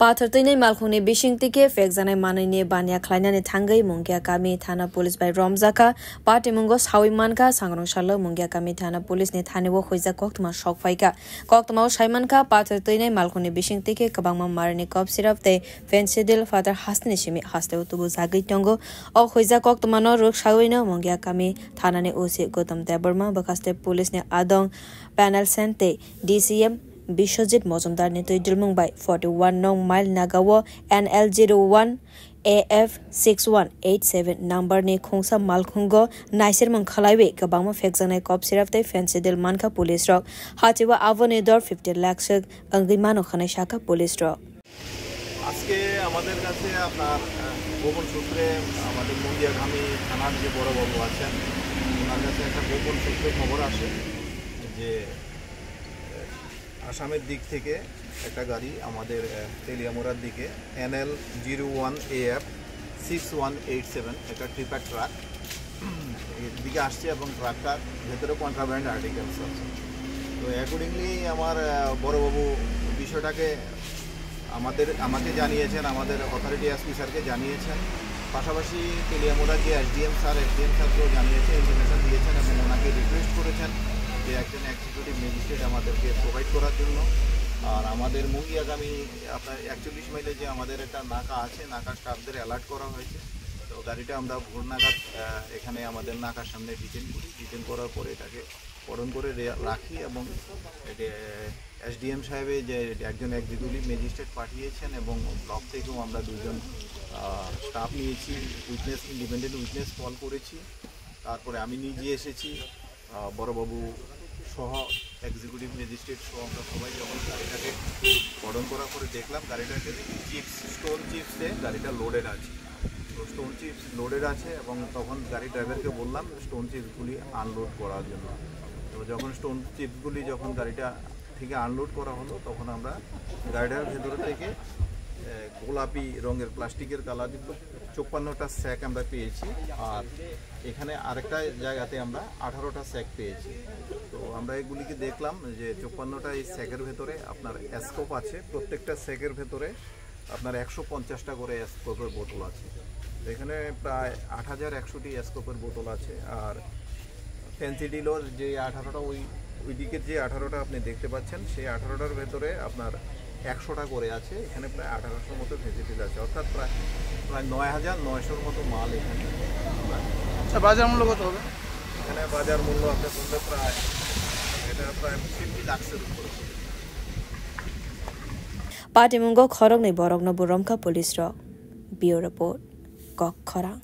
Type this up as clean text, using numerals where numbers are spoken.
Pathartini Malkhuni Bishing Tike, Fexane Manini Banya Klainan Tangai, Mungia Kami, Thana Police by Romzaka, Party Mungos, Howie Manka, Sangrong Shala, Mungia Kami, Thana Police, Netanewo, Huiza Koktuma, Shock Faika, Koktamo, Shaimanka, Pathartini, Malkhuni Bishing Tike, Kabama Marini Cop Sirap, the Fencidil, Father Hasnishimi, Hastel to Zagi Tongo, or Huiza Koktumano, Ruk Shawino, Mungia Kami, Thanane Usi, Gotham Deberma, Bakaste Police ne Adong, Panel Sente, DCM. Bishojit Mozumdar Nito Dilmungbai 41 Nong Mile Nagawa NL01 AF 6187 number ne Khongsa Malkhungo Naisir Mangkhalaiwe Kabama Fexane Cop Sirafte Fencidil Manka Police Rock Hatiwa Avonidor 50 lakhs Angimano Khaneshaka Police Rock আজকে আমাদের কাছে আপনার গোপন সূত্রে আমাদের মুঙ্গিয়াকামি থানার যে বড় বাবু আছেন ওনার কাছে একটা গোপন সূত্রে খবর আসে যে আসামের দিক থেকে একটা গাড়ি আমাদের তেলিয়ামুড়ার দিকে NL01 AF 6187 একটা ট্রিপার ট্রাক এর দিকে আসছে এবং ট্রাকটার ভেতরে কন্ট্রাব্যান্ড আর্টিকেলস আছে তো অ্যাকর্ডিংলি আমার বড়বাবু বিষয়টাকে আমাকে জানিয়েছেন আমাদের অথরিটি এসপি স্যারকে জানিয়েছেন পাশাপাশি তেলিয়ামুড়ার যে এসডিএম স্যারকেও জানিয়েছেন ইনফরমেশন দিয়েছেন এবং ওনাকে রিকোয়েস্ট করেছেন যে একজন এক্সিকিউটিভ ম্যাজিস্ট্রেট আমাদেরকে প্রোভাইড করার জন্য আর আমাদের মুঙ্গিয়াকামি আপনার 41 মাইলে যে আমাদের একটা নাকা আছে নাকা স্টাফদের অ্যালার্ট করা হয়েছে তো গাড়িটা আমরা ভোর নাগাদ এখানে আমাদের নাকার সামনে ডিটেন করার পরে এটাকে পড়ন করে রাখি এবং এসডিএম সাহেবে যে একজন এক্সিকিউটিভ ম্যাজিস্ট্রেট পাঠিয়েছেন এবং ব্লক থেকেও আমরা দুজন স্টাফ নিয়েছি ইন্ডিপেন্ডেন্ট উইটনেস কল করেছি তারপরে আমি নিজে এসেছি বড়বাবু সহ এক্সিকিউটিভ ম্যাজিস্ট্রেট সহ আমরা সবাই যখন গাড়িটাকে পড়ন করার পরে দেখলাম গাড়িটাকে স্টোন চিপসে গাড়িটা লোডেড আছে তো স্টোন চিপস লোডেড আছে এবং তখন গাড়ি ড্রাইভারকে বললাম স্টোন চিপসগুলি আনলোড করার জন্য তো যখন স্টোন চিপসগুলি যখন গাড়িটা থেকে আনলোড করা হলো তখন আমরা গাড়িটার ভেতর থেকে গোলাপি রঙের প্লাস্টিকের কালারযুক্ত 54টা স্যাক আমরা পেয়েছি আর এখানে আরেকটা জায়গাতে আমরা 18টা স্যাক পেয়েছি তো আমরা এগুলিকে দেখলাম যে 54টা এই স্যাকের ভেতরে আপনার স্কোপ আছে প্রত্যেকটা স্যাকের ভেতরে আপনার 150টা করে স্কোপের বোতল আছে এখানে প্রায় 8100টি স্কোপের বোতল আছে আর ফেন্সিডিলোর যে 18টা ওই দিকের যে 18টা আপনি দেখতে পাচ্ছেন সেই 18টার ভেতরে আপনার 100টা করে আছে এখানে প্রায় 1800 মতো ফেন্সিডিল আছে অর্থাৎ প্রায় 9900-র মতো মাল এখানে আচ্ছা বাজার মূল্য কত হবে এখানে বাজার মূল্য আপনার বলতে প্রায় এটা প্রায় 50 লাখের উপরে Patimungo Khorog ni Borog no Buromka Police Rock Bureau Report Kok Khorang